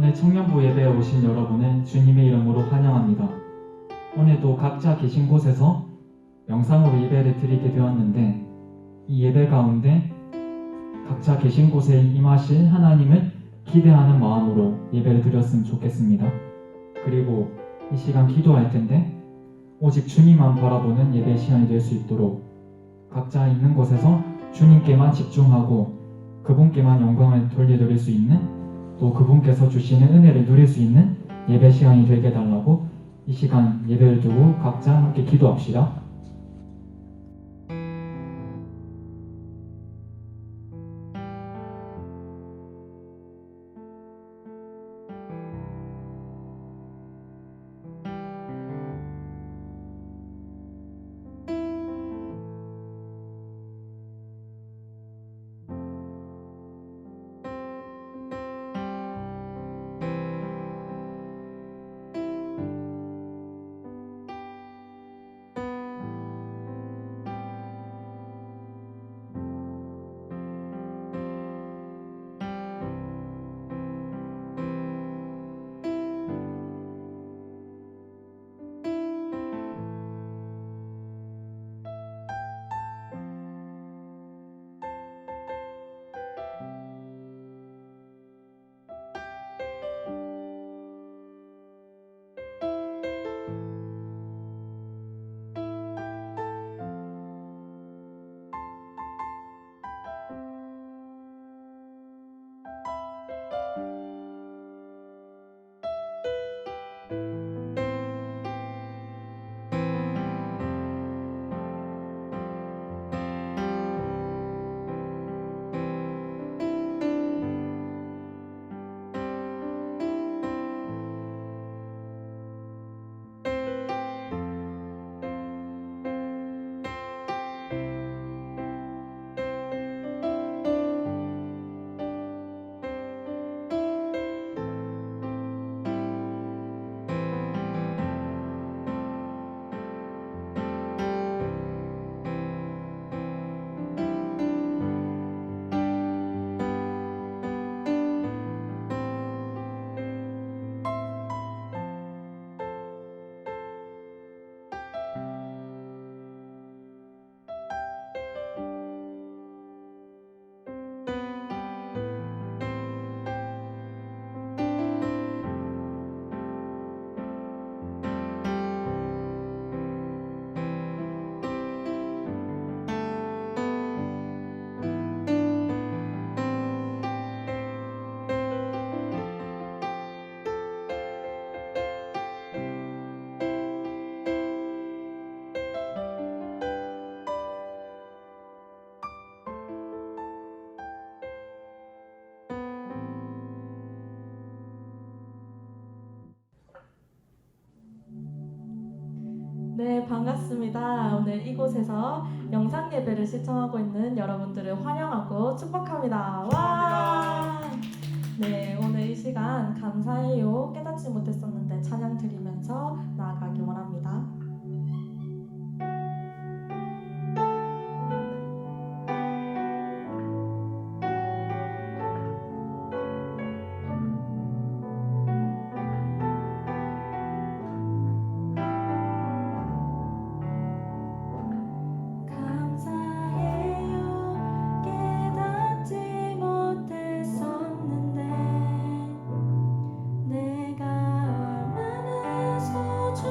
오늘 청년부 예배에 오신 여러분을 주님의 이름으로 환영합니다. 오늘도 각자 계신 곳에서 영상으로 예배를 드리게 되었는데, 이 예배 가운데 각자 계신 곳에 임하실 하나님을 기대하는 마음으로 예배를 드렸으면 좋겠습니다. 그리고 이 시간 기도할 텐데 오직 주님만 바라보는 예배 시간이 될 수 있도록 각자 있는 곳에서 주님께만 집중하고 그분께만 영광을 돌려드릴 수 있는, 또 그분께서 주시는 은혜를 누릴 수 있는 예배 시간이 되게 해달라고 이 시간 예배를 두고 각자 함께 기도합시다. 네, 반갑습니다. 오늘 이곳에서 영상 예배를 시청하고 있는 여러분들을 환영하고 축복합니다. 와! 네, 오늘 이 시간 감사해요. 깨닫지 못했었는데 찬양 드리면서 나아가기 원합니다. 내가 얼마나 소중한지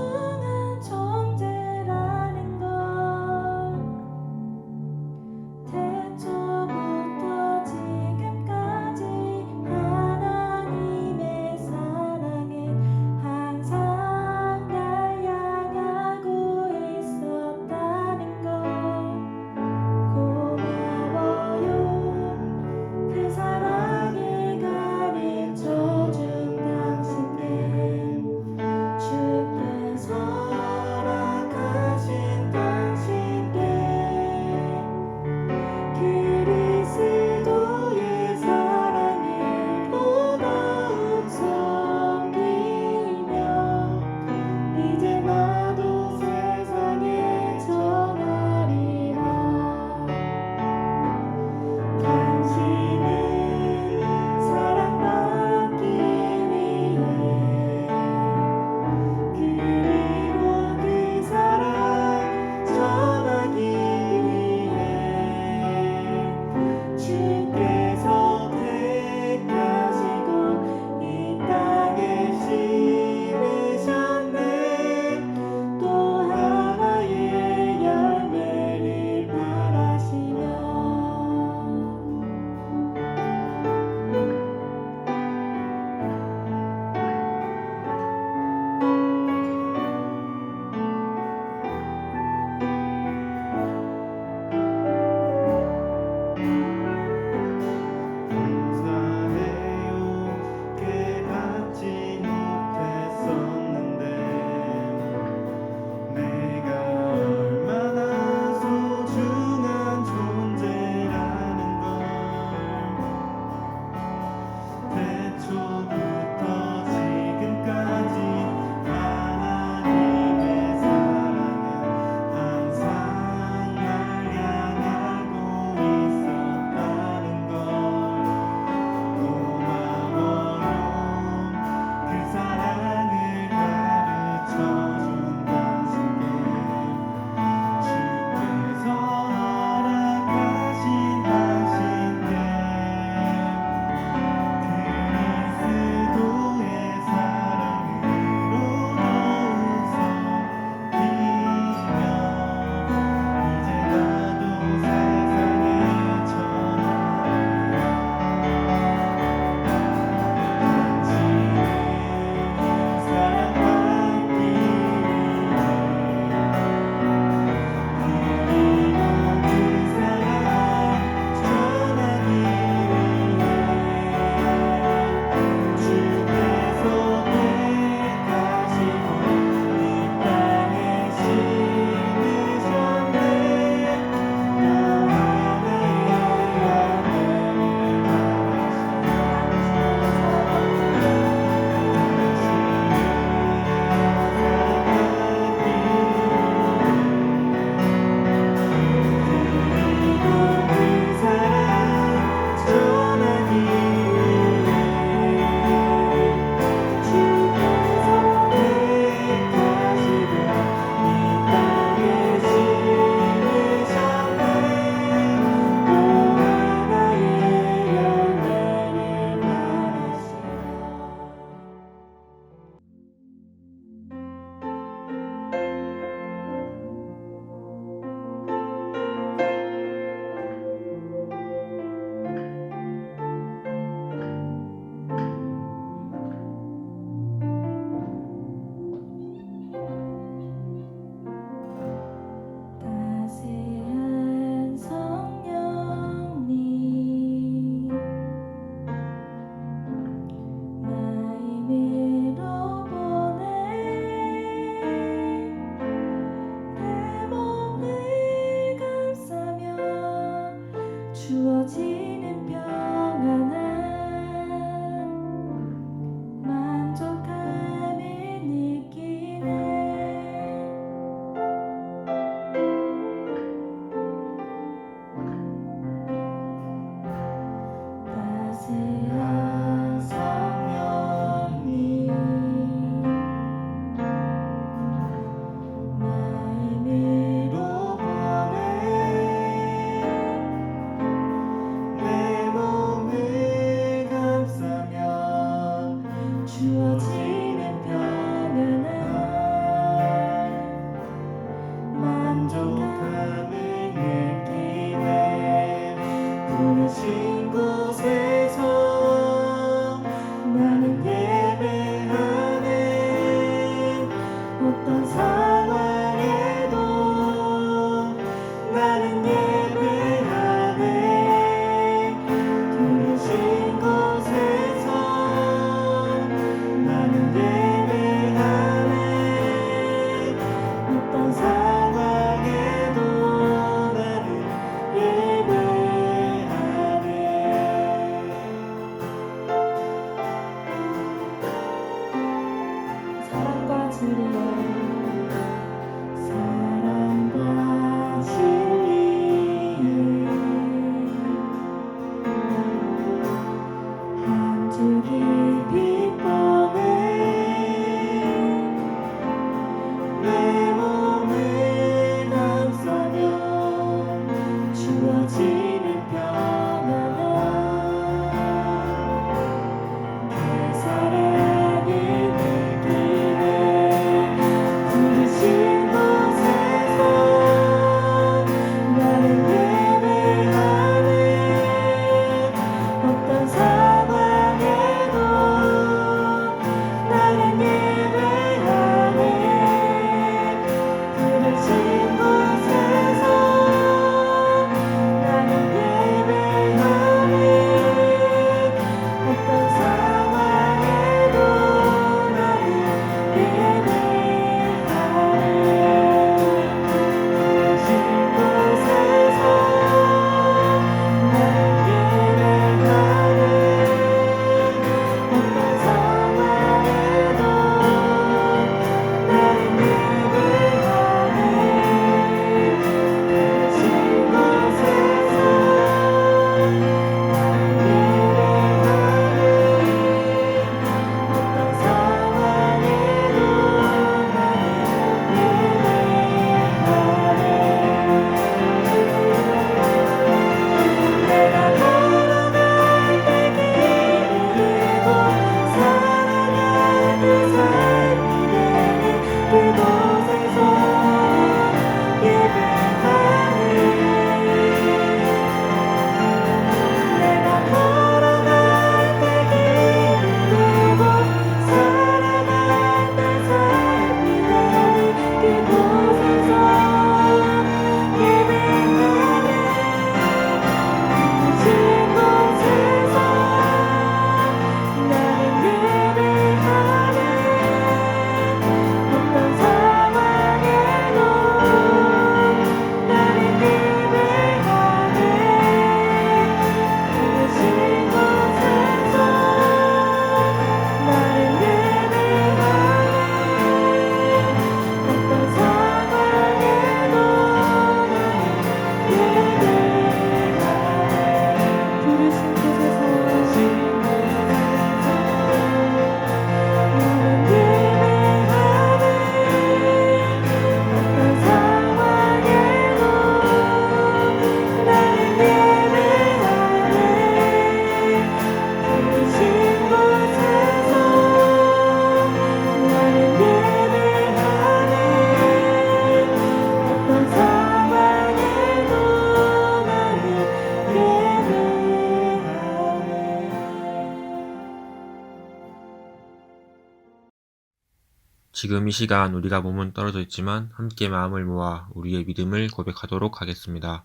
지금 이 시간 우리가 몸은 떨어져 있지만 함께 마음을 모아 우리의 믿음을 고백하도록 하겠습니다.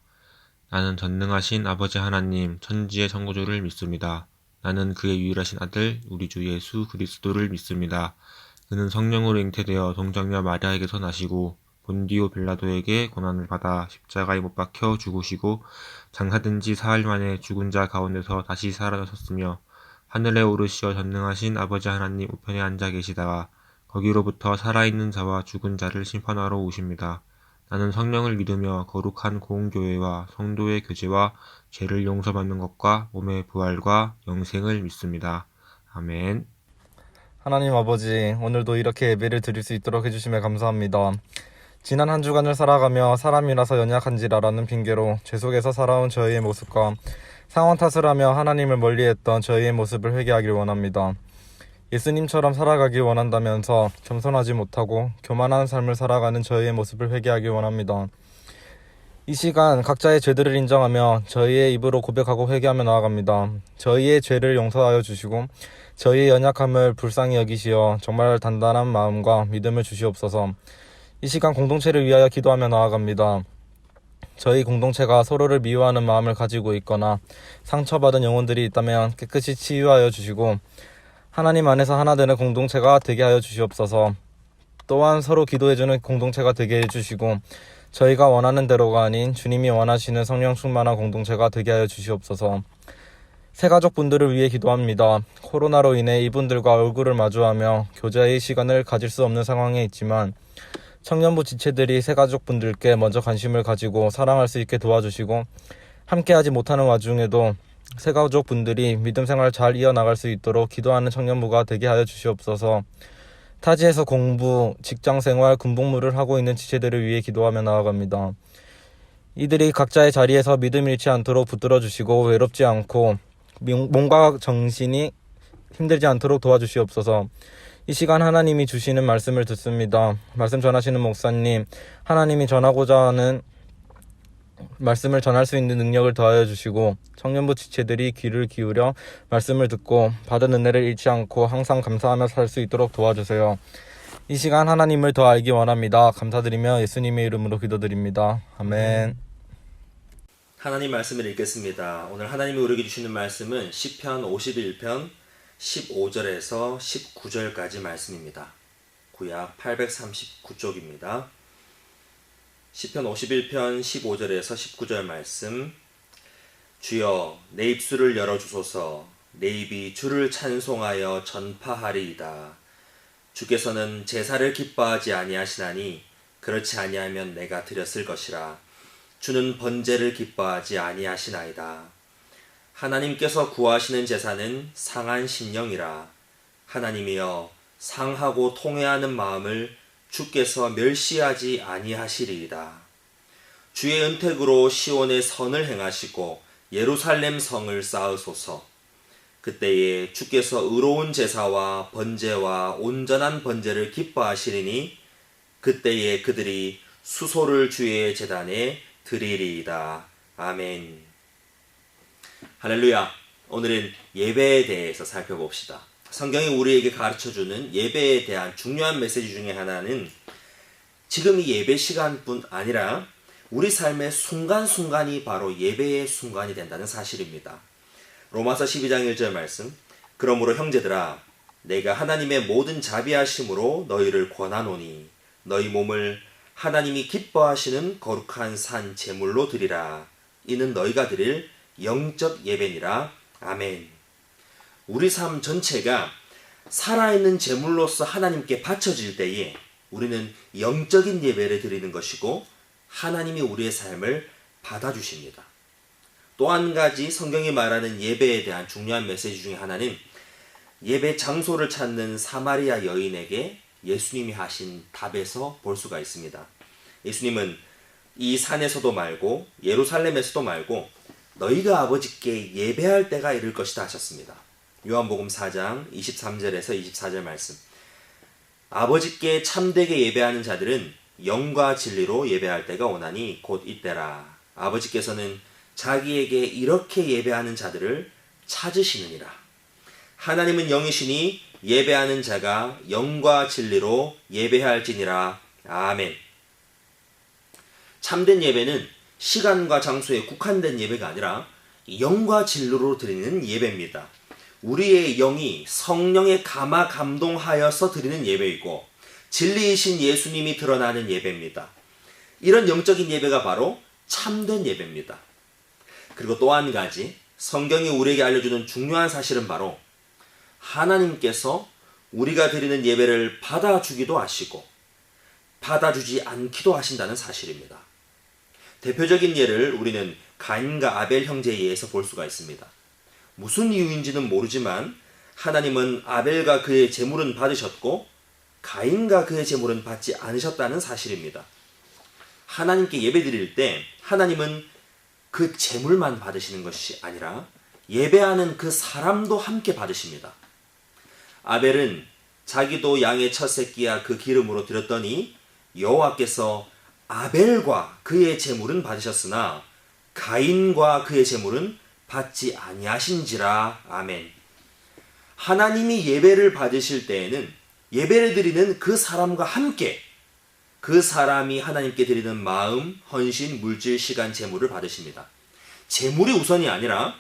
나는 전능하신 아버지 하나님 천지의 창조주를 믿습니다. 나는 그의 유일하신 아들 우리 주 예수 그리스도를 믿습니다. 그는 성령으로 잉태되어 동정녀 마리아에게서 나시고 본디오 빌라도에게 고난을 받아 십자가에 못 박혀 죽으시고 장사된 지 사흘 만에 죽은 자 가운데서 다시 살아나셨으며 하늘에 오르시어 전능하신 아버지 하나님 우편에 앉아 계시다가 거기로부터 살아있는 자와 죽은 자를 심판하러 오십니다. 나는 성령을 믿으며 거룩한 공교회와 성도의 교제와 죄를 용서받는 것과 몸의 부활과 영생을 믿습니다. 아멘. 하나님 아버지, 오늘도 이렇게 예배를 드릴 수 있도록 해주심에 감사합니다. 지난 한 주간을 살아가며 사람이라서 연약한지라라는 핑계로 죄 속에서 살아온 저희의 모습과 상황 탓을 하며 하나님을 멀리했던 저희의 모습을 회개하길 원합니다. 예수님처럼 살아가길 원한다면서 겸손하지 못하고 교만한 삶을 살아가는 저희의 모습을 회개하길 원합니다. 이 시간 각자의 죄들을 인정하며 저희의 입으로 고백하고 회개하며 나아갑니다. 저희의 죄를 용서하여 주시고 저희의 연약함을 불쌍히 여기시어 정말 단단한 마음과 믿음을 주시옵소서. 이 시간 공동체를 위하여 기도하며 나아갑니다. 저희 공동체가 서로를 미워하는 마음을 가지고 있거나 상처받은 영혼들이 있다면 깨끗이 치유하여 주시고 하나님 안에서 하나 되는 공동체가 되게 하여 주시옵소서. 또한 서로 기도해주는 공동체가 되게 해주시고 저희가 원하는 대로가 아닌 주님이 원하시는 성령 충만한 공동체가 되게 하여 주시옵소서. 새가족분들을 위해 기도합니다. 코로나로 인해 이분들과 얼굴을 마주하며 교제의 시간을 가질 수 없는 상황에 있지만 청년부 지체들이 새가족분들께 먼저 관심을 가지고 사랑할 수 있게 도와주시고 함께하지 못하는 와중에도 새가족분들이 믿음 생활 잘 이어나갈 수 있도록 기도하는 청년부가 되게 하여 주시옵소서. 타지에서 공부, 직장생활, 군복무를 하고 있는 지체들을 위해 기도하며 나아갑니다. 이들이 각자의 자리에서 믿음 잃지 않도록 붙들어 주시고 외롭지 않고 몸과 정신이 힘들지 않도록 도와주시옵소서. 이 시간 하나님이 주시는 말씀을 듣습니다. 말씀 전하시는 목사님, 하나님이 전하고자 하는 말씀을 전할 수 있는 능력을 더하여 주시고 청년부 지체들이 귀를 기울여 말씀을 듣고 받은 은혜를 잃지 않고 항상 감사하며 살 수 있도록 도와주세요. 이 시간 하나님을 더 알기 원합니다. 감사드리며 예수님의 이름으로 기도드립니다. 아멘. 하나님 말씀을 읽겠습니다. 오늘 하나님이 우리에게 주시는 말씀은 시편 51편 15절에서 19절까지 말씀입니다. 구약 839쪽입니다. 시편 51편 15절에서 19절 말씀. 주여 내 입술을 열어주소서. 내 입이 주를 찬송하여 전파하리이다. 주께서는 제사를 기뻐하지 아니하시나니 그렇지 아니하면 내가 드렸을 것이라. 주는 번제를 기뻐하지 아니하시나이다. 하나님께서 구하시는 제사는 상한 심령이라. 하나님이여 상하고 통회하는 마음을 주께서 멸시하지 아니하시리이다. 주의 은택으로 시온의 선을 행하시고 예루살렘 성을 쌓으소서. 그때에 주께서 의로운 제사와 번제와 온전한 번제를 기뻐하시리니 그때에 그들이 수소를 주의 제단에 드리리이다. 아멘. 할렐루야. 오늘은 예배에 대해서 살펴봅시다. 성경이 우리에게 가르쳐주는 예배에 대한 중요한 메시지 중에 하나는 지금 이 예배 시간뿐 아니라 우리 삶의 순간순간이 바로 예배의 순간이 된다는 사실입니다. 로마서 12장 1절 말씀. 그러므로 형제들아 내가 하나님의 모든 자비하심으로 너희를 권하노니 너희 몸을 하나님이 기뻐하시는 거룩한 산 제물로 드리라. 이는 너희가 드릴 영적 예배니라. 아멘. 우리 삶 전체가 살아있는 제물로서 하나님께 바쳐질 때에 우리는 영적인 예배를 드리는 것이고 하나님이 우리의 삶을 받아주십니다. 또 한 가지 성경이 말하는 예배에 대한 중요한 메시지 중에 하나는 예배 장소를 찾는 사마리아 여인에게 예수님이 하신 답에서 볼 수가 있습니다. 예수님은 이 산에서도 말고 예루살렘에서도 말고 너희가 아버지께 예배할 때가 이를 것이다 하셨습니다. 요한복음 4장 23절에서 24절 말씀. 아버지께 참되게 예배하는 자들은 영과 진리로 예배할 때가 오나니 곧 이때라. 아버지께서는 자기에게 이렇게 예배하는 자들을 찾으시느니라. 하나님은 영이시니 예배하는 자가 영과 진리로 예배할지니라. 아멘. 참된 예배는 시간과 장소에 국한된 예배가 아니라 영과 진리로 드리는 예배입니다. 우리의 영이 성령에 감화 감동하여서 드리는 예배이고 진리이신 예수님이 드러나는 예배입니다. 이런 영적인 예배가 바로 참된 예배입니다. 그리고 또 한 가지 성경이 우리에게 알려주는 중요한 사실은 바로 하나님께서 우리가 드리는 예배를 받아주기도 하시고 받아주지 않기도 하신다는 사실입니다. 대표적인 예를 우리는 가인과 아벨 형제에 의해서 볼 수가 있습니다. 무슨 이유인지는 모르지만 하나님은 아벨과 그의 제물은 받으셨고 가인과 그의 제물은 받지 않으셨다는 사실입니다. 하나님께 예배드릴 때 하나님은 그 제물만 받으시는 것이 아니라 예배하는 그 사람도 함께 받으십니다. 아벨은 자기도 양의 첫 새끼야 그 기름으로 드렸더니 여호와께서 아벨과 그의 제물은 받으셨으나 가인과 그의 제물은 받지 아니하신지라. 아멘. 하나님이 예배를 받으실 때에는 예배를 드리는 그 사람과 함께 그 사람이 하나님께 드리는 마음, 헌신, 물질, 시간, 재물을 받으십니다. 재물이 우선이 아니라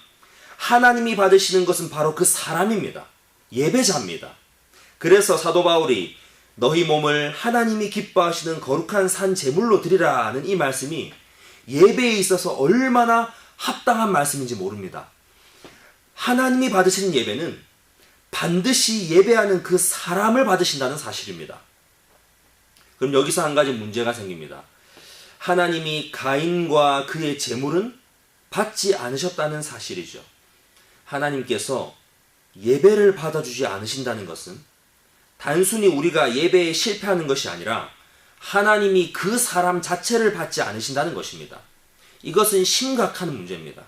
하나님이 받으시는 것은 바로 그 사람입니다. 예배자입니다. 그래서 사도 바울이 너희 몸을 하나님이 기뻐하시는 거룩한 산 제물로 드리라는 이 말씀이 예배에 있어서 얼마나 합당한 말씀인지 모릅니다. 하나님이 받으시는 예배는 반드시 예배하는 그 사람을 받으신다는 사실입니다. 그럼 여기서 한 가지 문제가 생깁니다. 하나님이 가인과 그의 제물은 받지 않으셨다는 사실이죠. 하나님께서 예배를 받아주지 않으신다는 것은 단순히 우리가 예배에 실패하는 것이 아니라 하나님이 그 사람 자체를 받지 않으신다는 것입니다. 이것은 심각한 문제입니다.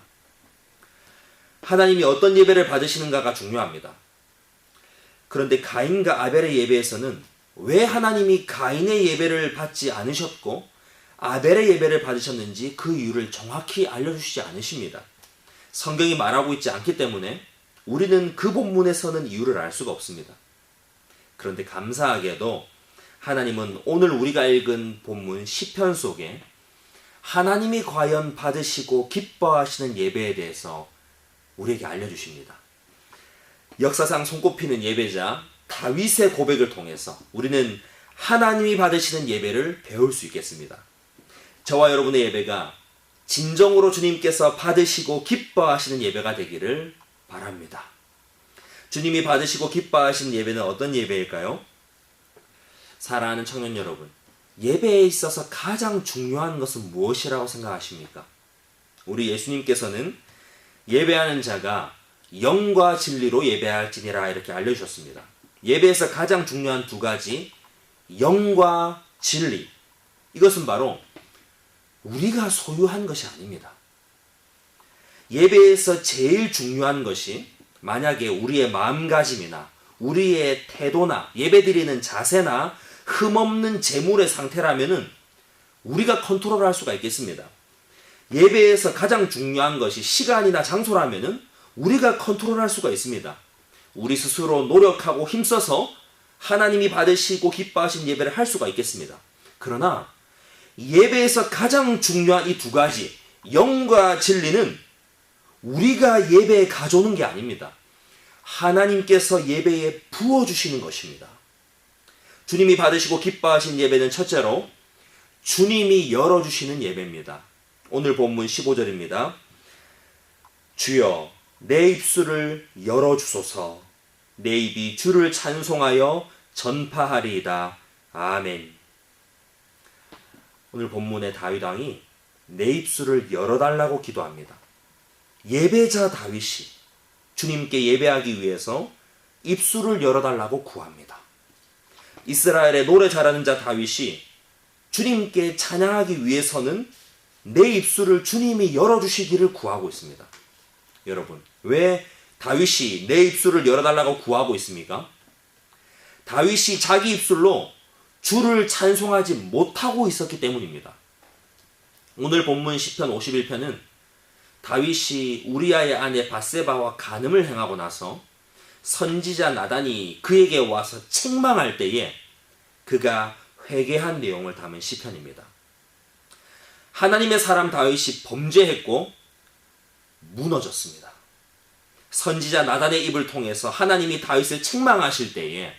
하나님이 어떤 예배를 받으시는가가 중요합니다. 그런데 가인과 아벨의 예배에서는 왜 하나님이 가인의 예배를 받지 않으셨고 아벨의 예배를 받으셨는지 그 이유를 정확히 알려주시지 않으십니다. 성경이 말하고 있지 않기 때문에 우리는 그 본문에서는 이유를 알 수가 없습니다. 그런데 감사하게도 하나님은 오늘 우리가 읽은 본문 시편 속에 하나님이 과연 받으시고 기뻐하시는 예배에 대해서 우리에게 알려주십니다. 역사상 손꼽히는 예배자 다윗의 고백을 통해서 우리는 하나님이 받으시는 예배를 배울 수 있겠습니다. 저와 여러분의 예배가 진정으로 주님께서 받으시고 기뻐하시는 예배가 되기를 바랍니다. 주님이 받으시고 기뻐하시는 예배는 어떤 예배일까요? 사랑하는 청년 여러분, 예배에 있어서 가장 중요한 것은 무엇이라고 생각하십니까? 우리 예수님께서는 예배하는 자가 영과 진리로 예배할지니라 이렇게 알려주셨습니다. 예배에서 가장 중요한 두 가지, 영과 진리. 이것은 바로 우리가 소유한 것이 아닙니다. 예배에서 제일 중요한 것이 만약에 우리의 마음가짐이나 우리의 태도나 예배드리는 자세나 흠없는 재물의 상태라면은 우리가 컨트롤할 수가 있겠습니다. 예배에서 가장 중요한 것이 시간이나 장소라면은 우리가 컨트롤할 수가 있습니다. 우리 스스로 노력하고 힘써서 하나님이 받으시고 기뻐하신 예배를 할 수가 있겠습니다. 그러나 예배에서 가장 중요한 이 두 가지, 영과 진리는 우리가 예배에 가져오는 게 아닙니다. 하나님께서 예배에 부어주시는 것입니다. 주님이 받으시고 기뻐하신 예배는 첫째로 주님이 열어주시는 예배입니다. 오늘 본문 15절입니다. 주여 내 입술을 열어주소서. 내 입이 주를 찬송하여 전파하리이다. 아멘. 오늘 본문의 다윗 왕이 내 입술을 열어달라고 기도합니다. 예배자 다윗이 주님께 예배하기 위해서 입술을 열어달라고 구합니다. 이스라엘의 노래 잘하는 자 다윗이 주님께 찬양하기 위해서는 내 입술을 주님이 열어주시기를 구하고 있습니다. 여러분, 왜 다윗이 내 입술을 열어달라고 구하고 있습니까? 다윗이 자기 입술로 주를 찬송하지 못하고 있었기 때문입니다. 오늘 본문 시편 51편은 다윗이 우리아의 아내 밧세바와 간음을 행하고 나서 선지자 나단이 그에게 와서 책망할 때에 그가 회개한 내용을 담은 시편입니다. 하나님의 사람 다윗이 범죄했고 무너졌습니다. 선지자 나단의 입을 통해서 하나님이 다윗을 책망하실 때에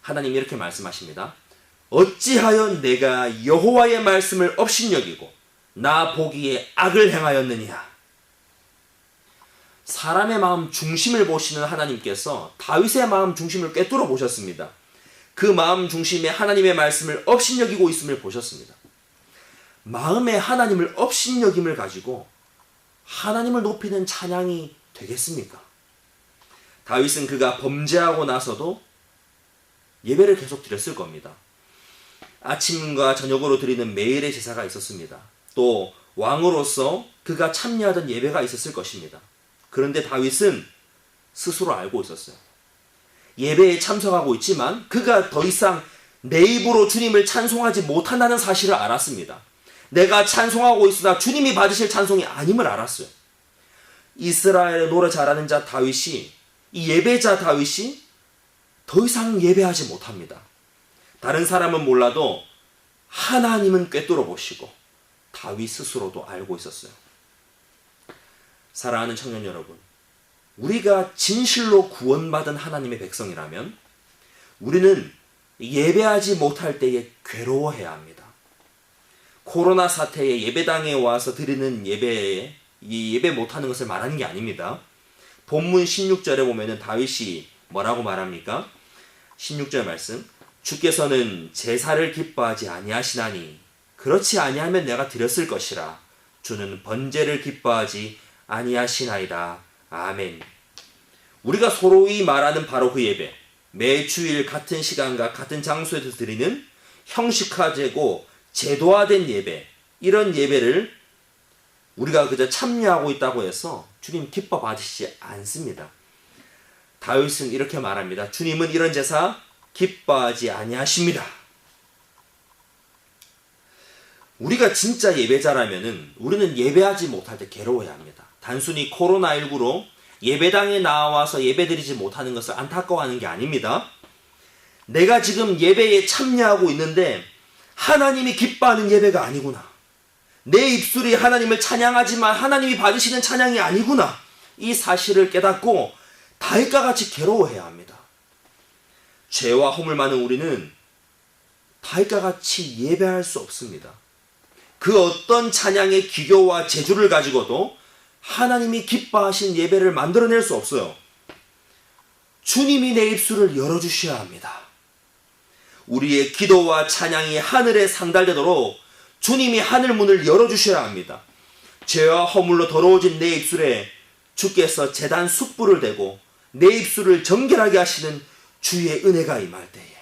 하나님이 이렇게 말씀하십니다. 어찌하여 내가 여호와의 말씀을 업신여기고 나 보기에 악을 행하였느냐. 사람의 마음 중심을 보시는 하나님께서 다윗의 마음 중심을 꿰뚫어 보셨습니다. 그 마음 중심에 하나님의 말씀을 업신여기고 있음을 보셨습니다. 마음에 하나님을 업신여김을 가지고 하나님을 높이는 찬양이 되겠습니까? 다윗은 그가 범죄하고 나서도 예배를 계속 드렸을 겁니다. 아침과 저녁으로 드리는 매일의 제사가 있었습니다. 또 왕으로서 그가 참여하던 예배가 있었을 것입니다. 그런데 다윗은 스스로 알고 있었어요. 예배에 참석하고 있지만 그가 더 이상 내 입으로 주님을 찬송하지 못한다는 사실을 알았습니다. 내가 찬송하고 있으나 주님이 받으실 찬송이 아님을 알았어요. 이스라엘의 노래 잘하는 자 다윗이, 이 예배자 다윗이 더 이상 예배하지 못합니다. 다른 사람은 몰라도 하나님은 꿰뚫어 보시고 다윗 스스로도 알고 있었어요. 사랑하는 청년 여러분, 우리가 진실로 구원받은 하나님의 백성이라면 우리는 예배하지 못할 때에 괴로워해야 합니다. 코로나 사태에 예배당에 와서 드리는 예배에 이 예배 못하는 것을 말하는 게 아닙니다. 본문 16절에 보면은 다윗이 뭐라고 말합니까? 16절 말씀. 주께서는 제사를 기뻐하지 아니하시나니 그렇지 아니하면 내가 드렸을 것이라. 주는 번제를 기뻐하지 아니하시나이다. 아멘. 우리가 소로이 말하는 바로 그 예배, 매 주일 같은 시간과 같은 장소에서 드리는 형식화되고 제도화된 예배, 이런 예배를 우리가 그저 참여하고 있다고 해서 주님 기뻐 받으시지 않습니다. 다윗은 이렇게 말합니다. 주님은 이런 제사 기뻐하지 아니하십니다. 우리가 진짜 예배자라면은 우리는 예배하지 못할 때 괴로워해야 합니다. 단순히 코로나19로 예배당에 나와서 예배드리지 못하는 것을 안타까워하는 게 아닙니다. 내가 지금 예배에 참여하고 있는데 하나님이 기뻐하는 예배가 아니구나. 내 입술이 하나님을 찬양하지만 하나님이 받으시는 찬양이 아니구나. 이 사실을 깨닫고 다윗과 같이 괴로워해야 합니다. 죄와 허물 많은 우리는 다윗과 같이 예배할 수 없습니다. 그 어떤 찬양의 기교와 재주를 가지고도 하나님이 기뻐하신 예배를 만들어낼 수 없어요. 주님이 내 입술을 열어주셔야 합니다. 우리의 기도와 찬양이 하늘에 상달되도록 주님이 하늘 문을 열어주셔야 합니다. 죄와 허물로 더러워진 내 입술에 주께서 제단 숯불을 대고 내 입술을 정결하게 하시는 주의 은혜가 임할 때에,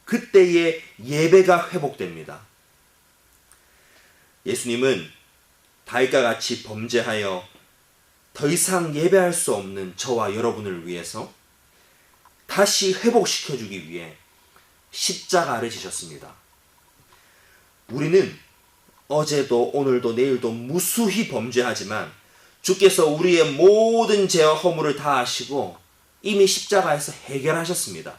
그때의 예배가 회복됩니다. 예수님은 다윗과 같이 범죄하여 더 이상 예배할 수 없는 저와 여러분을 위해서 다시 회복시켜주기 위해 십자가를 지셨습니다. 우리는 어제도 오늘도 내일도 무수히 범죄하지만 주께서 우리의 모든 죄와 허물을 다 아시고 이미 십자가에서 해결하셨습니다.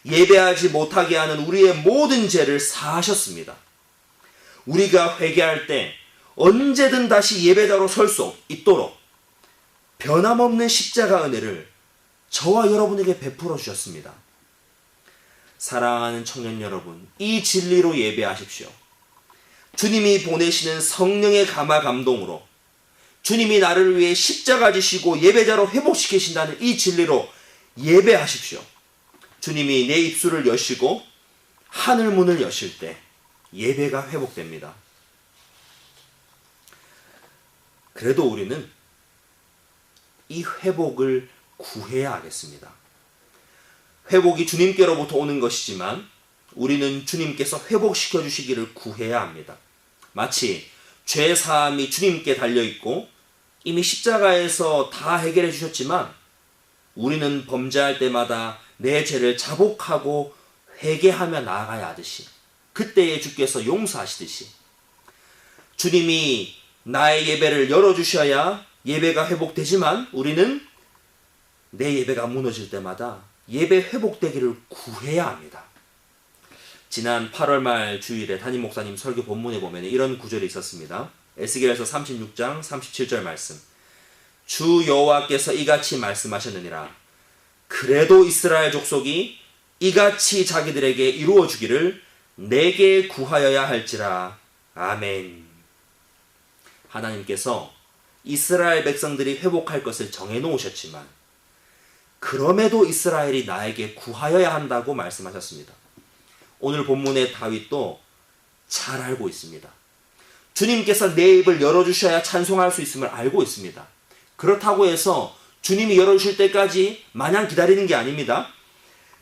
예배하지 못하게 하는 우리의 모든 죄를 사하셨습니다. 우리가 회개할 때 언제든 다시 예배자로 설 수 있도록 변함없는 십자가 은혜를 저와 여러분에게 베풀어 주셨습니다. 사랑하는 청년 여러분, 이 진리로 예배하십시오. 주님이 보내시는 성령의 감화 감동으로 주님이 나를 위해 십자가 지시고 예배자로 회복시키신다는 이 진리로 예배하십시오. 주님이 내 입술을 여시고 하늘 문을 여실 때 예배가 회복됩니다. 그래도 우리는 이 회복을 구해야 하겠습니다. 회복이 주님께로부터 오는 것이지만 우리는 주님께서 회복시켜 주시기를 구해야 합니다. 마치 죄 사함이 주님께 달려있고 이미 십자가에서 다 해결해 주셨지만 우리는 범죄할 때마다 내 죄를 자복하고 회개하며 나아가야 하듯이, 그때에 주께서 용서하시듯이 주님이 나의 예배를 열어주셔야 예배가 회복되지만 우리는 내 예배가 무너질 때마다 예배 회복되기를 구해야 합니다. 지난 8월 말 주일에 담임 목사님 설교 본문에 보면 이런 구절이 있었습니다. 에스겔서 36장 37절 말씀. 주 여호와께서 이같이 말씀하셨느니라. 그래도 이스라엘 족속이 이같이 자기들에게 이루어 주기를 내게 구하여야 할지라. 아멘. 하나님께서 이스라엘 백성들이 회복할 것을 정해 놓으셨지만 그럼에도 이스라엘이 나에게 구하여야 한다고 말씀하셨습니다. 오늘 본문의 다윗도 잘 알고 있습니다. 주님께서 내 입을 열어주셔야 찬송할 수 있음을 알고 있습니다. 그렇다고 해서 주님이 열어주실 때까지 마냥 기다리는 게 아닙니다.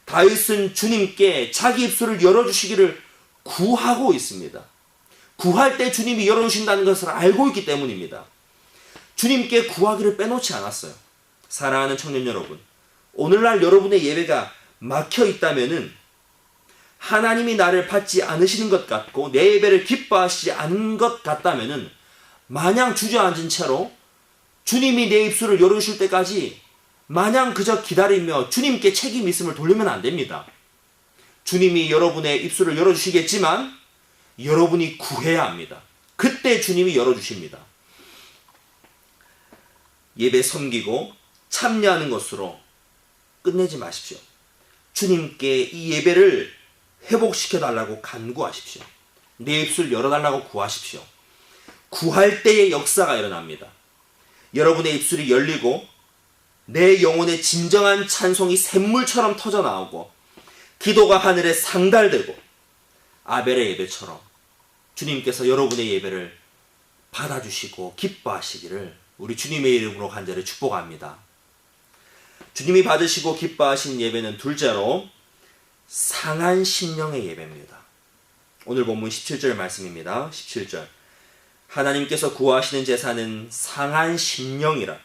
다윗은 주님께 자기 입술을 열어주시기를 구하고 있습니다. 구할 때 주님이 열어주신다는 것을 알고 있기 때문입니다. 주님께 구하기를 빼놓지 않았어요. 사랑하는 청년 여러분, 오늘날 여러분의 예배가 막혀 있다면은 하나님이 나를 받지 않으시는 것 같고 내 예배를 기뻐하시지 않은 것 같다면은 마냥 주저앉은 채로 주님이 내 입술을 열어주실 때까지 마냥 그저 기다리며 주님께 책임 있음을 돌리면 안 됩니다. 주님이 여러분의 입술을 열어주시겠지만 여러분이 구해야 합니다. 그때 주님이 열어주십니다. 예배 섬기고 참여하는 것으로 끝내지 마십시오. 주님께 이 예배를 회복시켜달라고 간구하십시오. 내 입술 열어달라고 구하십시오. 구할 때의 역사가 일어납니다. 여러분의 입술이 열리고 내 영혼의 진정한 찬송이 샘물처럼 터져나오고 기도가 하늘에 상달되고 아벨의 예배처럼 주님께서 여러분의 예배를 받아주시고 기뻐하시기를 우리 주님의 이름으로 간절히 축복합니다. 주님이 받으시고 기뻐하신 예배는 둘째로 상한 심령의 예배입니다. 오늘 본문 17절 말씀입니다. 17절. 하나님께서 구하시는 제사는 상한 심령이라.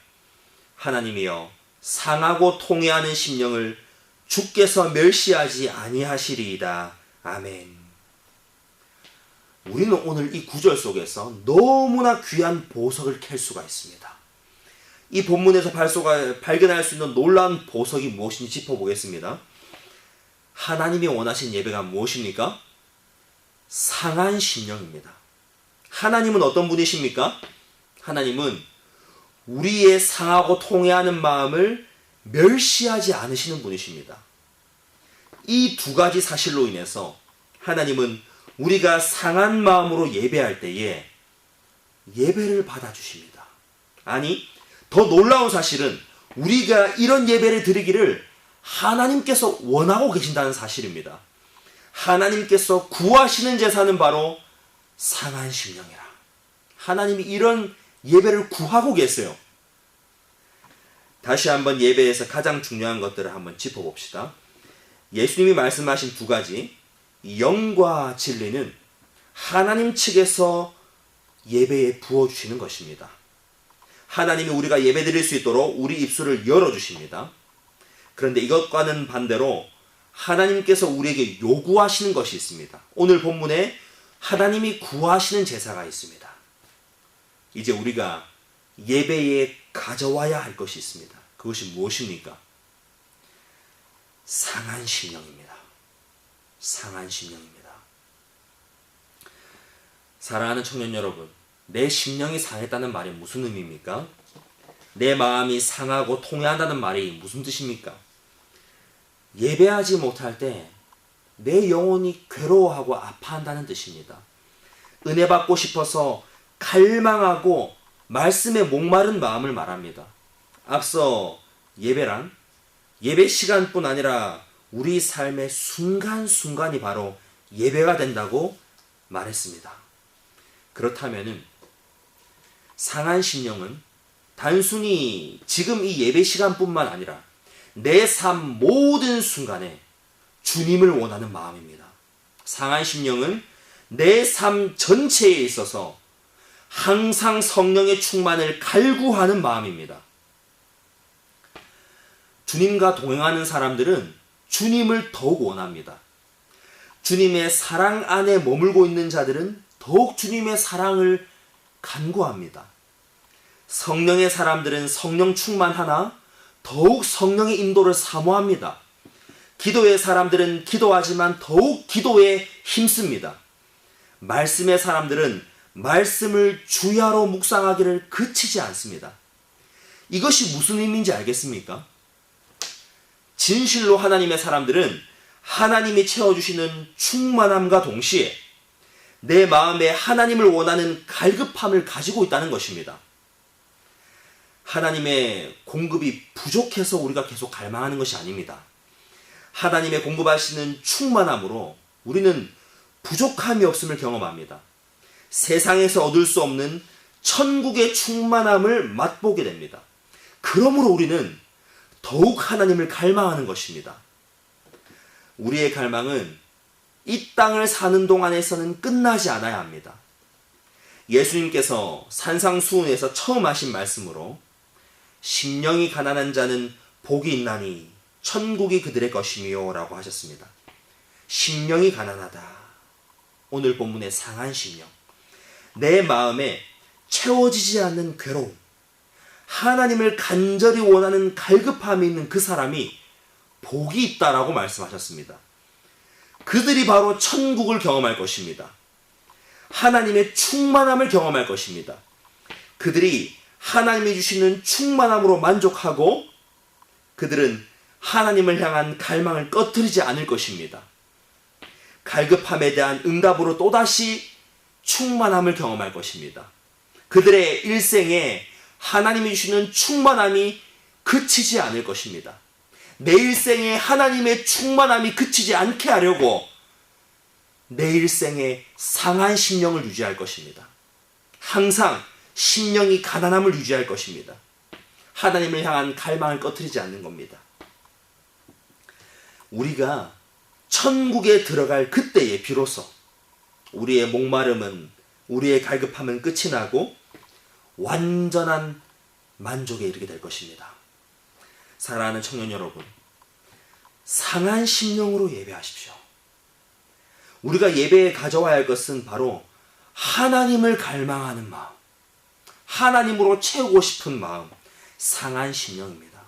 하나님이여 상하고 통회하는 심령을 주께서 멸시하지 아니하시리이다. 아멘. 우리는 오늘 이 구절 속에서 너무나 귀한 보석을 캘 수가 있습니다. 이 본문에서 발견할 수 있는 놀라운 보석이 무엇인지 짚어보겠습니다. 하나님이 원하신 예배가 무엇입니까? 상한 심령입니다. 하나님은 어떤 분이십니까? 하나님은 우리의 상하고 통회하는 마음을 멸시하지 않으시는 분이십니다. 이 두 가지 사실로 인해서 하나님은 우리가 상한 마음으로 예배할 때에 예배를 받아주십니다. 아니, 더 놀라운 사실은 우리가 이런 예배를 드리기를 하나님께서 원하고 계신다는 사실입니다. 하나님께서 구하시는 제사는 바로 상한 심령이라. 하나님이 이런 예배를 구하고 계세요. 다시 한번 예배에서 가장 중요한 것들을 한번 짚어봅시다. 예수님이 말씀하신 두 가지, 영과 진리는 하나님 측에서 예배에 부어주시는 것입니다. 하나님이 우리가 예배 드릴 수 있도록 우리 입술을 열어주십니다. 그런데 이것과는 반대로 하나님께서 우리에게 요구하시는 것이 있습니다. 오늘 본문에 하나님이 구하시는 제사가 있습니다. 이제 우리가 예배에 가져와야 할 것이 있습니다. 그것이 무엇입니까? 상한 심령입니다. 상한 심령입니다. 사랑하는 청년 여러분, 내 심령이 상했다는 말이 무슨 의미입니까? 내 마음이 상하고 통회한다는 말이 무슨 뜻입니까? 예배하지 못할 때 내 영혼이 괴로워하고 아파한다는 뜻입니다. 은혜 받고 싶어서 갈망하고 말씀에 목마른 마음을 말합니다. 앞서 예배란 예배 시간뿐 아니라 우리 삶의 순간순간이 바로 예배가 된다고 말했습니다. 그렇다면은 상한 심령은 단순히 지금 이 예배 시간뿐만 아니라 내 삶 모든 순간에 주님을 원하는 마음입니다. 상한 심령은 내 삶 전체에 있어서 항상 성령의 충만을 갈구하는 마음입니다. 주님과 동행하는 사람들은 주님을 더욱 원합니다. 주님의 사랑 안에 머물고 있는 자들은 더욱 주님의 사랑을 간구합니다. 성령의 사람들은 성령 충만하나 더욱 성령의 인도를 사모합니다. 기도의 사람들은 기도하지만 더욱 기도에 힘씁니다. 말씀의 사람들은 말씀을 주야로 묵상하기를 그치지 않습니다. 이것이 무슨 의미인지 알겠습니까? 진실로 하나님의 사람들은 하나님이 채워주시는 충만함과 동시에 내 마음에 하나님을 원하는 갈급함을 가지고 있다는 것입니다. 하나님의 공급이 부족해서 우리가 계속 갈망하는 것이 아닙니다. 하나님의 공급하시는 충만함으로 우리는 부족함이 없음을 경험합니다. 세상에서 얻을 수 없는 천국의 충만함을 맛보게 됩니다. 그러므로 우리는 더욱 하나님을 갈망하는 것입니다. 우리의 갈망은 이 땅을 사는 동안에서는 끝나지 않아야 합니다. 예수님께서 산상수훈에서 처음 하신 말씀으로 심령이 가난한 자는 복이 있나니 천국이 그들의 것이미요 라고 하셨습니다. 심령이 가난하다. 오늘 본문의 상한 심령. 내 마음에 채워지지 않는 괴로움. 하나님을 간절히 원하는 갈급함이 있는 그 사람이 복이 있다라고 말씀하셨습니다. 그들이 바로 천국을 경험할 것입니다. 하나님의 충만함을 경험할 것입니다. 그들이 하나님이 주시는 충만함으로 만족하고 그들은 하나님을 향한 갈망을 꺼뜨리지 않을 것입니다. 갈급함에 대한 응답으로 또다시 충만함을 경험할 것입니다. 그들의 일생에 하나님이 주시는 충만함이 그치지 않을 것입니다. 내 일생에 하나님의 충만함이 그치지 않게 하려고 내 일생에 상한 심령을 유지할 것입니다. 항상 심령이 가난함을 유지할 것입니다. 하나님을 향한 갈망을 꺼뜨리지 않는 겁니다. 우리가 천국에 들어갈 그때에 비로소 우리의 목마름은, 우리의 갈급함은 끝이 나고 완전한 만족에 이르게 될 것입니다. 사랑하는 청년 여러분, 상한 심령으로 예배하십시오. 우리가 예배에 가져와야 할 것은 바로 하나님을 갈망하는 마음, 하나님으로 채우고 싶은 마음, 상한 심령입니다.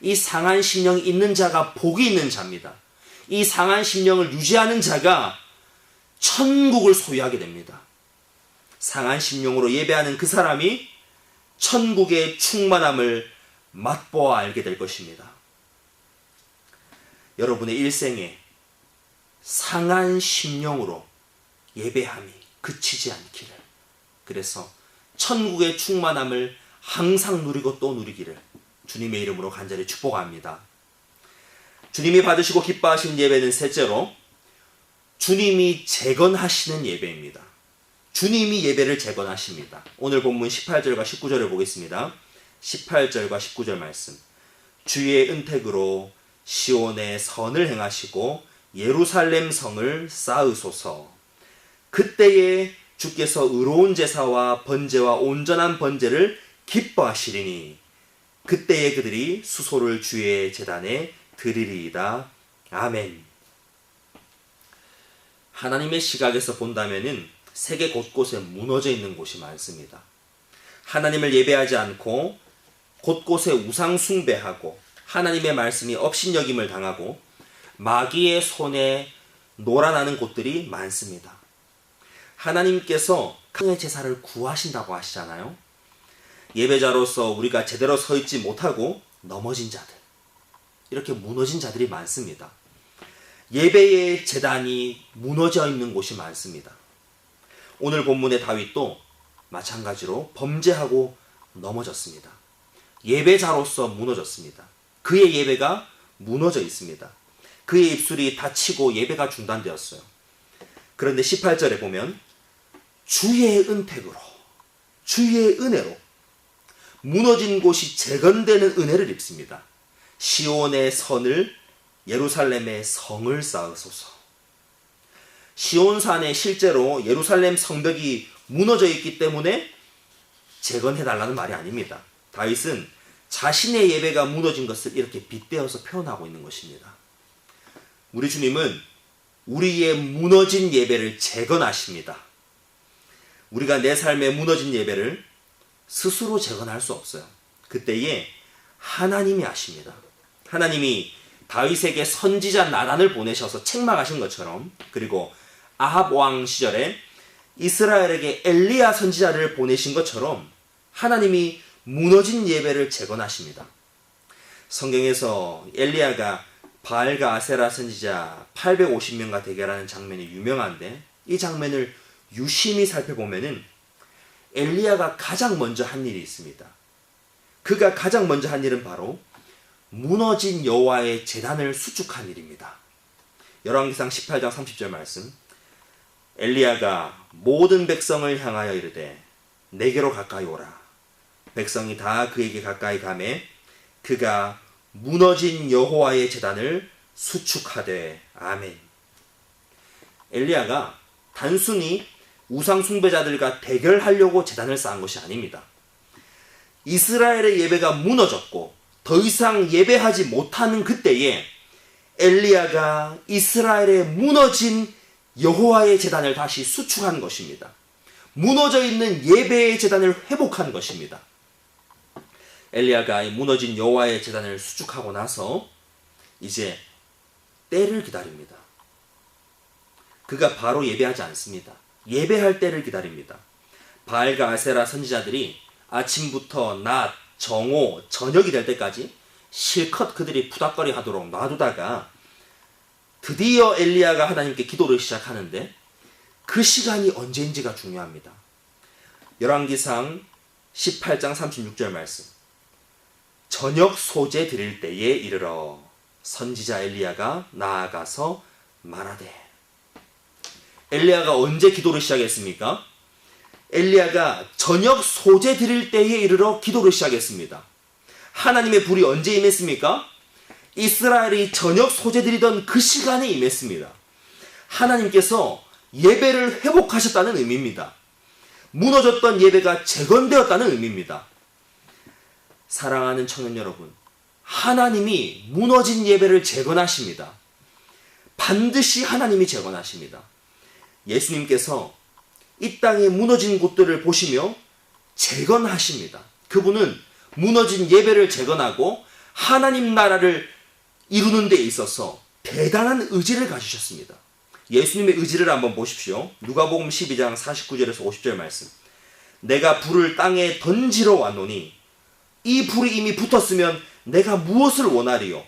이 상한 심령이 있는 자가 복이 있는 자입니다. 이 상한 심령을 유지하는 자가 천국을 소유하게 됩니다. 상한 심령으로 예배하는 그 사람이 천국의 충만함을 맛보아 알게 될 것입니다. 여러분의 일생에 상한 심령으로 예배함이 그치지 않기를, 그래서 천국의 충만함을 항상 누리고 또 누리기를 주님의 이름으로 간절히 축복합니다. 주님이 받으시고 기뻐하시는 예배는 셋째로 주님이 재건하시는 예배입니다. 주님이 예배를 재건하십니다. 오늘 본문 18절과 19절을 보겠습니다. 18절과 19절 말씀. 주의 은택으로 시온의 선을 행하시고 예루살렘 성을 쌓으소서. 그때에 주께서 의로운 제사와 번제와 온전한 번제를 기뻐하시리니 그때에 그들이 수소를 주의 제단에 드리리이다. 아멘. 하나님의 시각에서 본다면은 세계 곳곳에 무너져 있는 곳이 많습니다. 하나님을 예배하지 않고 곳곳에 우상 숭배하고 하나님의 말씀이 업신여김을 당하고 마귀의 손에 놀아나는 곳들이 많습니다. 하나님께서 강의 제사를 구하신다고 하시잖아요. 예배자로서 우리가 제대로 서 있지 못하고 넘어진 자들, 이렇게 무너진 자들이 많습니다. 예배의 제단이 무너져 있는 곳이 많습니다. 오늘 본문의 다윗도 마찬가지로 범죄하고 넘어졌습니다. 예배자로서 무너졌습니다. 그의 예배가 무너져 있습니다. 그의 입술이 다치고 예배가 중단되었어요. 그런데 18절에 보면 주의 은택으로, 주의 은혜로 무너진 곳이 재건되는 은혜를 입습니다. 시온의 선을, 예루살렘의 성을 쌓으소서. 시온산에 실제로 예루살렘 성벽이 무너져 있기 때문에 재건해달라는 말이 아닙니다. 다윗은 자신의 예배가 무너진 것을 이렇게 빗대어서 표현하고 있는 것입니다. 우리 주님은 우리의 무너진 예배를 재건하십니다. 우리가 내 삶에 무너진 예배를 스스로 재건할 수 없어요. 그때에 하나님이 아십니다. 하나님이 다윗에게 선지자 나단을 보내셔서 책망하신 것처럼, 그리고 아합 왕 시절에 이스라엘에게 엘리야 선지자를 보내신 것처럼 하나님이 무너진 예배를 재건하십니다. 성경에서 엘리야가 바알과 아세라 선지자 850명과 대결하는 장면이 유명한데, 이 장면을 유심히 살펴보면은 엘리야가 가장 먼저 한 일이 있습니다. 그가 가장 먼저 한 일은 바로 무너진 여호와의 제단을 수축한 일입니다. 열왕기상 18장 30절 말씀. 엘리야가 모든 백성을 향하여 이르되 내게로 가까이 오라. 백성이 다 그에게 가까이 가매 그가 무너진 여호와의 제단을 수축하되. 아멘. 엘리야가 단순히 우상 숭배자들과 대결하려고 제단을 쌓은 것이 아닙니다. 이스라엘의 예배가 무너졌고 더 이상 예배하지 못하는 그때에 엘리야가 이스라엘의 무너진 여호와의 제단을 다시 수축한 것입니다. 무너져 있는 예배의 제단을 회복한 것입니다. 엘리야가 이 무너진 여호와의 제단을 수축하고 나서 이제 때를 기다립니다. 그가 바로 예배하지 않습니다. 예배할 때를 기다립니다. 바알과 아세라 선지자들이 아침부터 낮, 정오, 저녁이 될 때까지 실컷 그들이 푸닥거리 하도록 놔두다가 드디어 엘리야가 하나님께 기도를 시작하는데, 그 시간이 언제인지가 중요합니다. 열왕기상 18장 36절 말씀. 저녁 소제 드릴 때에 이르러 선지자 엘리야가 나아가서 말하되. 엘리야가 언제 기도를 시작했습니까? 엘리야가 저녁 소제 드릴 때에 이르러 기도를 시작했습니다. 하나님의 불이 언제 임했습니까? 이스라엘이 저녁 소제 드리던 그 시간에 임했습니다. 하나님께서 예배를 회복하셨다는 의미입니다. 무너졌던 예배가 재건되었다는 의미입니다. 사랑하는 청년 여러분, 하나님이 무너진 예배를 재건하십니다. 반드시 하나님이 재건하십니다. 예수님께서 이 땅에 무너진 곳들을 보시며 재건하십니다. 그분은 무너진 예배를 재건하고 하나님 나라를 이루는 데 있어서 대단한 의지를 가지셨습니다. 예수님의 의지를 한번 보십시오. 누가복음 12장 49절에서 50절 말씀. 내가 불을 땅에 던지러 왔노니 이 불이 이미 붙었으면 내가 무엇을 원하리요?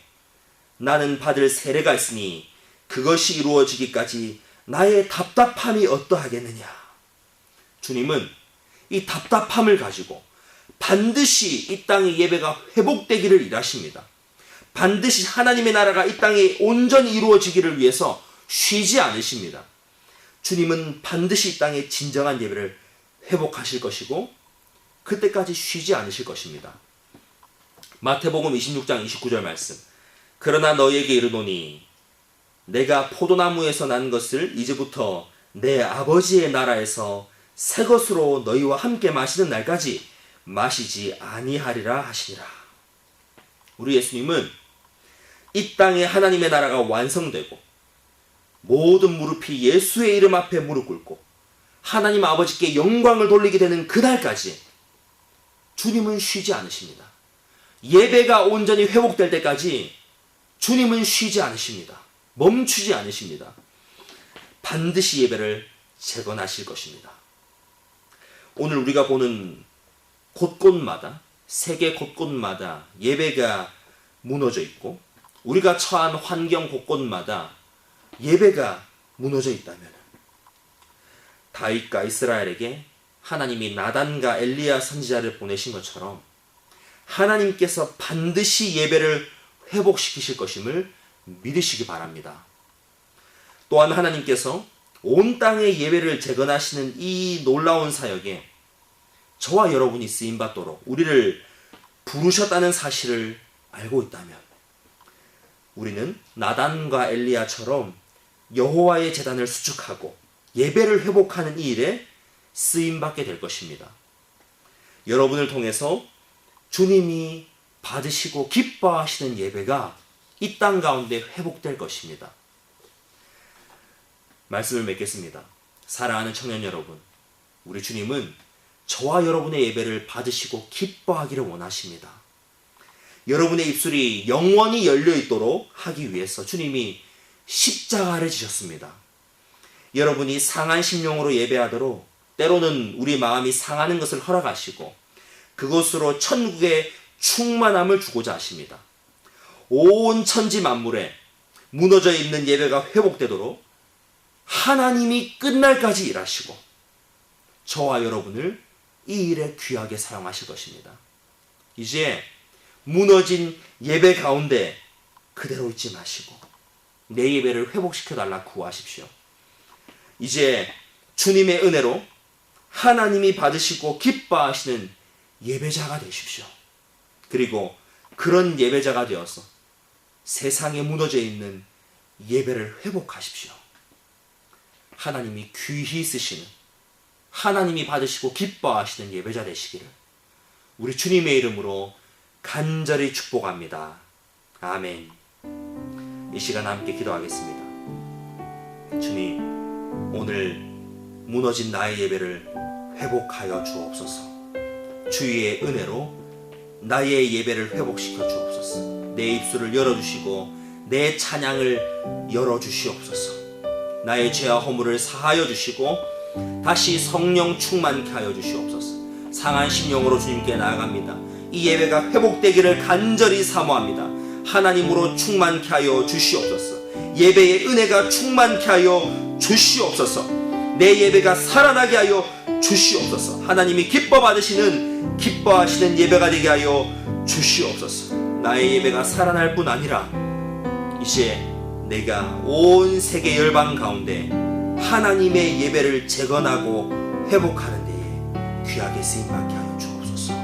나는 받을 세례가 있으니 그것이 이루어지기까지 나의 답답함이 어떠하겠느냐? 주님은 이 답답함을 가지고 반드시 이 땅의 예배가 회복되기를 일하십니다. 반드시 하나님의 나라가 이 땅에 온전히 이루어지기를 위해서 쉬지 않으십니다. 주님은 반드시 이 땅에 진정한 예배를 회복하실 것이고 그때까지 쉬지 않으실 것입니다. 마태복음 26장 29절 말씀. 그러나 너희에게 이르노니 내가 포도나무에서 난 것을 이제부터 내 아버지의 나라에서 새 것으로 너희와 함께 마시는 날까지 마시지 아니하리라 하시니라. 우리 예수님은 이 땅에 하나님의 나라가 완성되고 모든 무릎이 예수의 이름 앞에 무릎 꿇고 하나님 아버지께 영광을 돌리게 되는 그날까지 주님은 쉬지 않으십니다. 예배가 온전히 회복될 때까지 주님은 쉬지 않으십니다. 멈추지 않으십니다. 반드시 예배를 재건하실 것입니다. 오늘 우리가 보는 곳곳마다, 세계 곳곳마다 예배가 무너져 있고 우리가 처한 환경 곳곳마다 예배가 무너져 있다면 다윗과 이스라엘에게 하나님이 나단과 엘리야 선지자를 보내신 것처럼 하나님께서 반드시 예배를 회복시키실 것임을 믿으시기 바랍니다. 또한 하나님께서 온 땅의 예배를 재건하시는 이 놀라운 사역에 저와 여러분이 쓰임받도록 우리를 부르셨다는 사실을 알고 있다면 우리는 나단과 엘리야처럼 여호와의 제단을 수축하고 예배를 회복하는 이 일에 쓰임받게 될 것입니다. 여러분을 통해서 주님이 받으시고 기뻐하시는 예배가 이 땅 가운데 회복될 것입니다. 말씀을 맺겠습니다. 사랑하는 청년 여러분, 우리 주님은 저와 여러분의 예배를 받으시고 기뻐하기를 원하십니다. 여러분의 입술이 영원히 열려 있도록 하기 위해서 주님이 십자가를 지셨습니다. 여러분이 상한 심령으로 예배하도록 때로는 우리 마음이 상하는 것을 허락하시고 그것으로 천국의 충만함을 주고자 하십니다. 온 천지 만물에 무너져 있는 예배가 회복되도록 하나님이 끝날까지 일하시고 저와 여러분을 이 일에 귀하게 사용하실 것입니다. 이제 무너진 예배 가운데 그대로 있지 마시고 내 예배를 회복시켜달라 구하십시오. 이제 주님의 은혜로 하나님이 받으시고 기뻐하시는 예배자가 되십시오. 그리고 그런 예배자가 되어서 세상에 무너져 있는 예배를 회복하십시오. 하나님이 귀히 쓰시는, 하나님이 받으시고 기뻐하시는 예배자 되시기를 우리 주님의 이름으로 간절히 축복합니다. 아멘. 이 시간 함께 기도하겠습니다. 주님, 오늘 무너진 나의 예배를 회복하여 주옵소서. 주의 은혜로 나의 예배를 회복시켜 주옵소서. 내 입술을 열어주시고 내 찬양을 열어주시옵소서. 나의 죄와 허물을 사하여 주시고 다시 성령 충만케 하여 주시옵소서. 상한 심령으로 주님께 나아갑니다. 이 예배가 회복되기를 간절히 사모합니다. 하나님으로 충만케 하여 주시옵소서. 예배의 은혜가 충만케 하여 주시옵소서. 내 예배가 살아나게 하여 주시옵소서. 하나님이 기뻐하시는 예배가 되게 하여 주시옵소서. 나의 예배가 살아날 뿐 아니라 이제 내가 온 세계 열방 가운데 하나님의 예배를 재건하고 회복하는 데에 귀하게 쓰임받게 하여 주옵소서.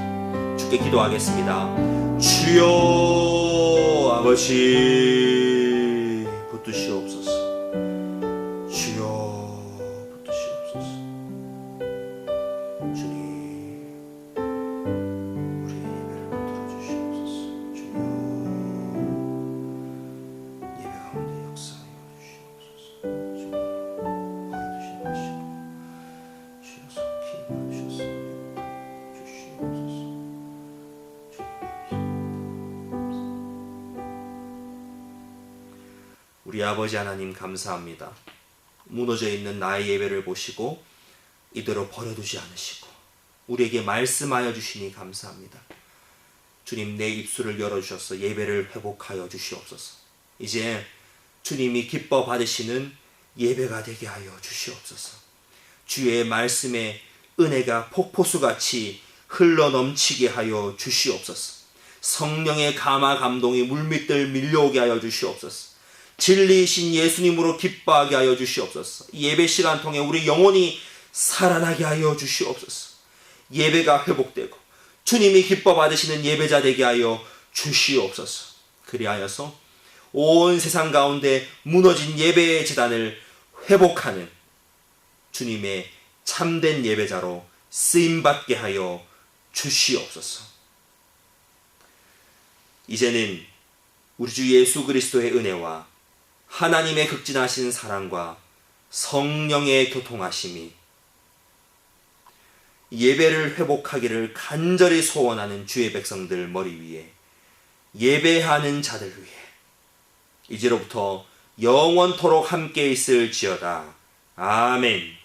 주께 기도하겠습니다. 주여 아버지 붙드시옵소서. 주여 붙드시옵소서. 주님 우리의 예배를 붙들어 주시옵소서. 주여 예배 가운데 역사하여 주시옵소서. 주님 버려두지 마시고 주여 속히 임하셔서 주시옵소서. 우리 아버지 하나님 감사합니다. 무너져 있는 나의 예배를 보시고 이대로 버려두지 않으시고 우리에게 말씀하여 주시니 감사합니다. 주님, 내 입술을 열어주셔서 예배를 회복하여 주시옵소서. 이제 주님이 기뻐 받으시는 예배가 되게 하여 주시옵소서. 주의 말씀에 은혜가 폭포수같이 흘러넘치게 하여 주시옵소서. 성령의 감화 감동이 물밑들 밀려오게 하여 주시옵소서. 진리이신 예수님으로 기뻐하게 하여 주시옵소서. 예배 시간 통해 우리 영혼이 살아나게 하여 주시옵소서. 예배가 회복되고 주님이 기뻐 받으시는 예배자 되게 하여 주시옵소서. 그리하여서 온 세상 가운데 무너진 예배의 제단을 회복하는 주님의 참된 예배자로 쓰임받게 하여 주시옵소서. 이제는 우리 주 예수 그리스도의 은혜와 하나님의 극진하신 사랑과 성령의 교통하심이 예배를 회복하기를 간절히 소원하는 주의 백성들 머리 위에, 예배하는 자들 위에 이제로부터 영원토록 함께 있을지어다. 아멘.